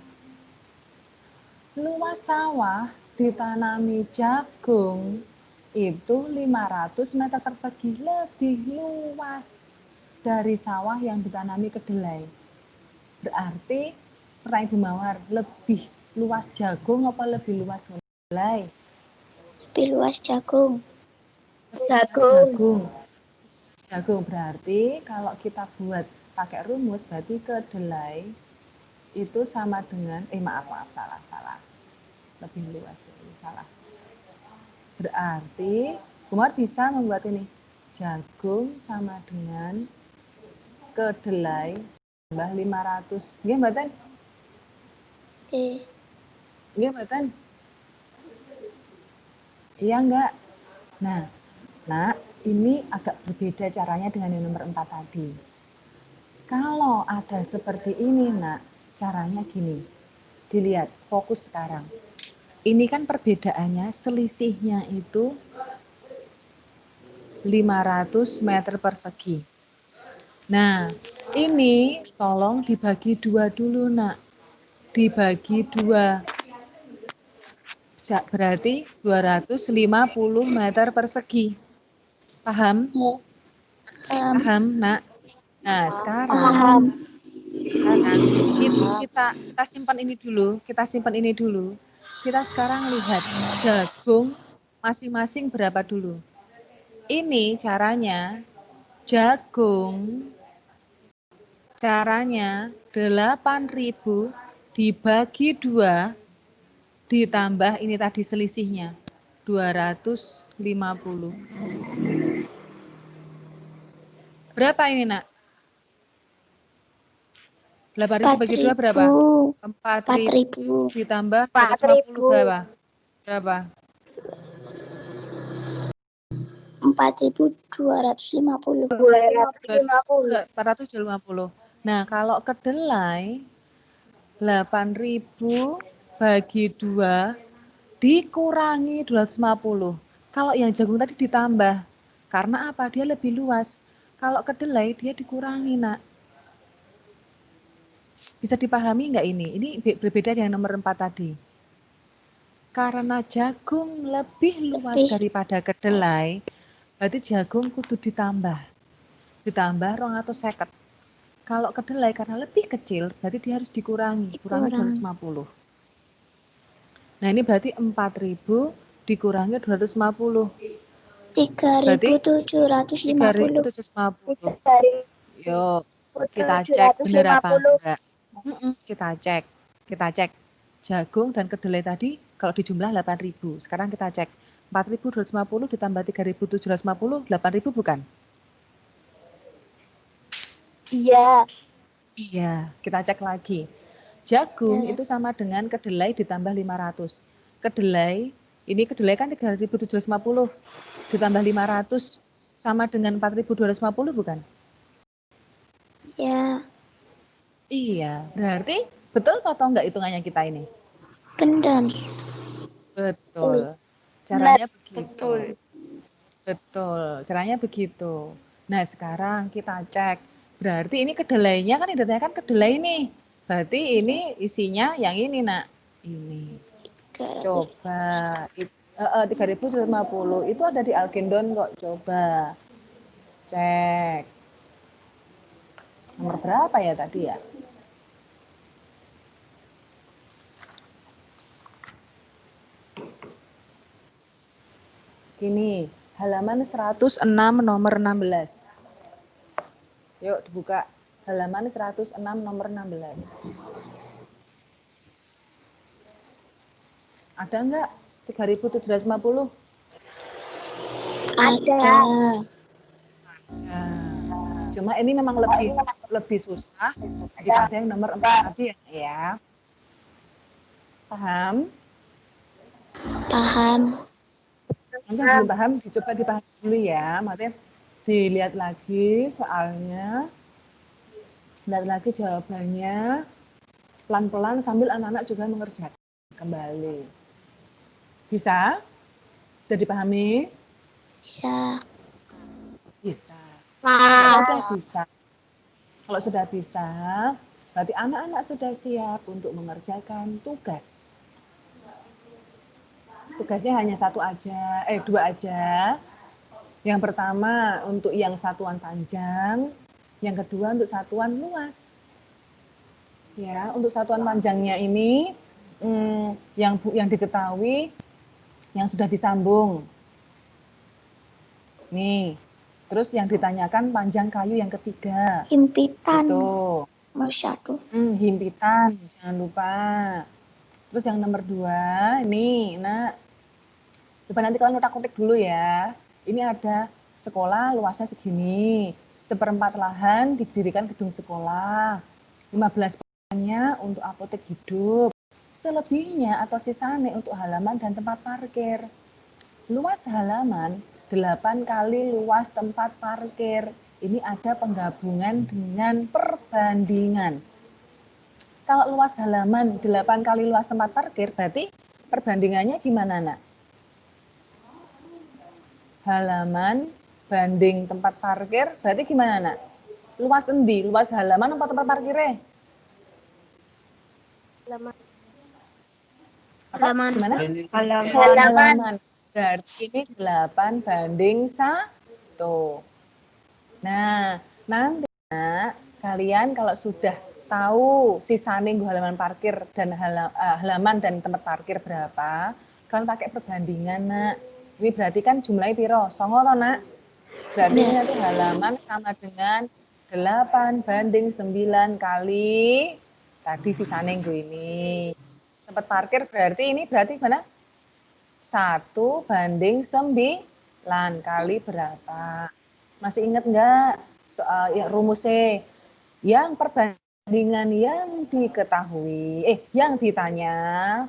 luas sawah ditanami jagung itu 500 meter persegi, lebih luas dari sawah yang ditanami kedelai. Berarti pertanyaan Bu Mawar, lebih luas jagung apa lebih luas kedelai? Lebih luas jagung. Jagung. Jagung berarti kalau kita buat pakai rumus berarti kedelai itu sama dengan maaf salah. Lebih luas itu salah. Berarti Umar bisa membuat ini. Jagung sama dengan kedelai tambah 500. Nggih mboten? Oke. Nggih mboten? Iya enggak? Nah, ini agak berbeda caranya dengan yang nomor 4 tadi. Kalau ada seperti ini, Nak, caranya gini. Dilihat, fokus sekarang. Ini kan perbedaannya, selisihnya itu 500 meter persegi. Nah, ini tolong dibagi 2 dulu, Nak. Dibagi 2. Berarti 250 meter persegi. Paham? Paham, Nak? Nah, sekarang kita simpan ini dulu. Kita sekarang lihat jagung masing-masing berapa dulu. Ini caranya jagung 8.000 dibagi 2 ditambah ini tadi selisihnya 250. Berapa ini, Nak? 8.000 bagi 2 berapa? 4.000 ditambah 250 berapa? Berapa? 4.250. 450. Nah, kalau kedelai 8.000 bagi 2 dikurangi 250. Kalau yang jagung tadi ditambah. Karena apa? Dia lebih luas. Kalau kedelai dia dikurangi, Nak. Bisa dipahami nggak ini? Ini berbeda dengan nomor 4 tadi. Karena jagung lebih luas daripada kedelai, berarti jagung kudu ditambah 250. Kalau kedelai karena lebih kecil, berarti dia harus dikurangi 250. Nah, ini berarti 4.000 dikurangi 250. 3.750. 3.750. Yuk, kita cek benar apa enggak. Kita cek. Jagung dan kedelai tadi kalau dijumlah 8.000. Sekarang kita cek. 4.250 ditambah 3.750, 8.000 bukan? Iya. Iya, kita cek lagi. Jagung itu sama dengan kedelai ditambah 500. Ini kedelai kan 3.750 ditambah 500 sama dengan 4.250 bukan? Ya. Iya, berarti betul atau enggak hitungannya kita ini? Benar. Betul. Caranya begitu. Betul, caranya begitu. Nah, sekarang kita cek. Berarti ini kedelainya kan identiknya kan kedelai nih. Berarti ini isinya yang ini, Nak. Ini. Coba 3.750 itu ada di Algendon kok. Coba cek. Nomor berapa ya tadi ya? Gini, halaman 106 nomor 16. Yuk dibuka. Halaman 106 nomor 16. Ada enggak 3.750? Ada. Nah, cuma ini memang lebih susah daripada yang nomor 4 tadi ya. Paham? Paham. Nanti belum paham, dicoba dipahami dulu ya. Maksudnya Dilihat lagi soalnya. Lihat lagi jawabannya. Pelan-pelan sambil anak-anak juga mengerjakan kembali. Bisa? Bisa dipahami? Bisa. Bisa. Nah, Kalau sudah bisa, berarti anak-anak sudah siap untuk mengerjakan tugas. Tugasnya hanya dua aja. Yang pertama untuk yang satuan panjang, yang kedua untuk satuan luas. Ya, untuk satuan panjangnya ini yang diketahui yang sudah disambung. Nih, terus yang ditanyakan panjang kayu yang ketiga. Himpitan. Gitu. Nomor 1. Himpitan, jangan lupa. Terus yang nomor 2, ini, nak. Coba nanti kalian utak-utik dulu ya. Ini ada sekolah luasnya segini. 1/4 lahan didirikan gedung sekolah. 15 persennya untuk apotek hidup. Selebihnya atau sisanya untuk halaman dan tempat parkir. Luas halaman 8 kali luas tempat parkir. Ini ada penggabungan dengan perbandingan. Kalau luas halaman 8 kali luas tempat parkir, berarti perbandingannya gimana, nak? Halaman banding tempat parkir, berarti gimana, nak? Luas endi? Luas halaman apa tempat parkirnya? halaman. Gimana? Halaman. Berarti ini 8 banding 1. Nah, nanti kalian kalau sudah tahu sisa minggu halaman parkir dan halaman dan tempat parkir berapa, kalian pakai perbandingan, nak. Ini berarti kan jumlahnya piro? 9 toh, nak? Berarti ini nanti halaman sama dengan 8 banding 9 kali tadi sisa minggu ini. Tempat parkir berarti mana? 1 banding 9 kali berapa? Masih ingat nggak soal ya, rumusnya? Yang perbandingan yang diketahui, yang ditanya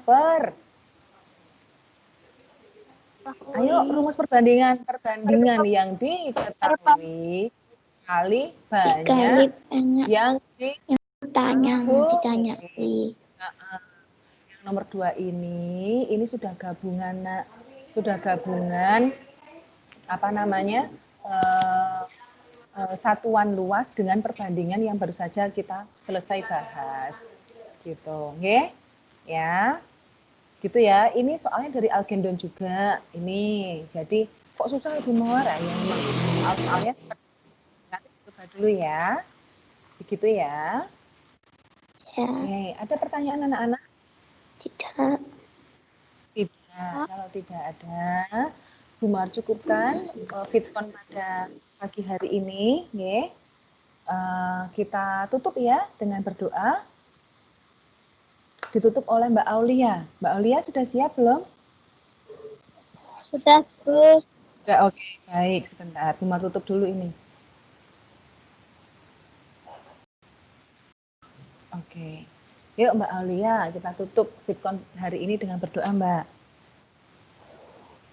ayo rumus perbandingan yang diketahui kali banyak yang ditanyai. Yang nomor 2 ini sudah gabungan, nak. Sudah gabungan apa namanya? Satuan luas dengan perbandingan yang baru saja kita selesai bahas. Gitu, nggih? Ya. Gitu ya. Ini soalnya dari Algendon juga. Ini. Jadi kok susah Ibu Mawar ya? Memang soalnya seperti nanti coba dulu ya. Begitu ya. Ya. Oke, ada pertanyaan anak-anak? Tidak. Kalau tidak ada, Bu Mawar cukupkan Fitcon pada pagi hari ini, ya. Kita tutup ya dengan berdoa. Ditutup oleh Mbak Aulia. Mbak Aulia sudah siap belum? Sudah, Bu. Ya, oke, baik. Sebentar, Bu Mawar tutup dulu ini. Oke. Yuk Mbak Aulia, kita tutup Fitcon hari ini dengan berdoa, Mbak.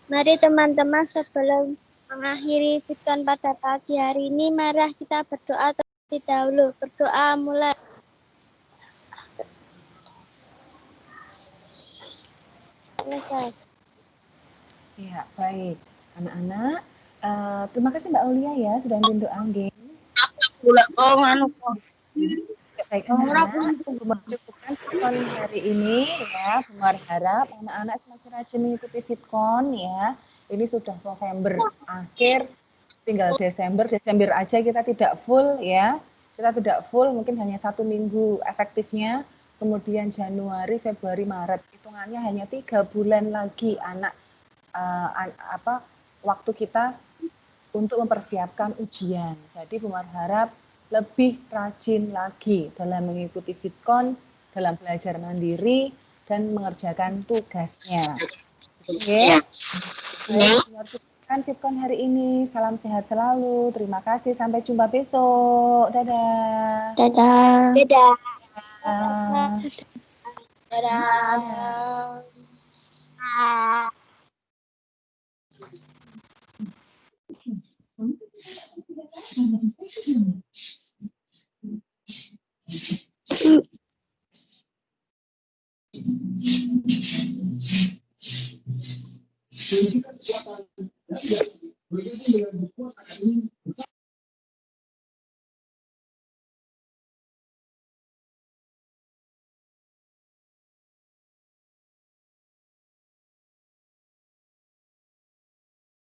Mari teman-teman sebelum mengakhiri Fitcon pada pagi hari ini, mari kita berdoa terlebih dahulu. Berdoa mulai. Selesai. Ya, baik. Anak-anak, terima kasih Mbak Aulia ya sudah mimpin doa, nggih. Baik, anak-anak, cukupkan Fitcon hari ini ya. Bu Mawar harap anak-anak semakin rajin mengikuti Fitcon ya. Ini sudah November akhir, tinggal Desember. Desember aja kita tidak full ya. Kita tidak full, mungkin hanya 1 minggu efektifnya. Kemudian Januari, Februari, Maret. Hitungannya hanya 3 bulan lagi waktu kita untuk mempersiapkan ujian. Jadi Bu Mawar harap lebih rajin lagi dalam mengikuti Fitcon, dalam belajar mandiri, dan mengerjakan tugasnya. Oke? Baik, Fitcon hari ini. Salam sehat selalu. Terima kasih. Sampai jumpa besok. Dadah. Dadah. Dadah. Dadah. Dadah.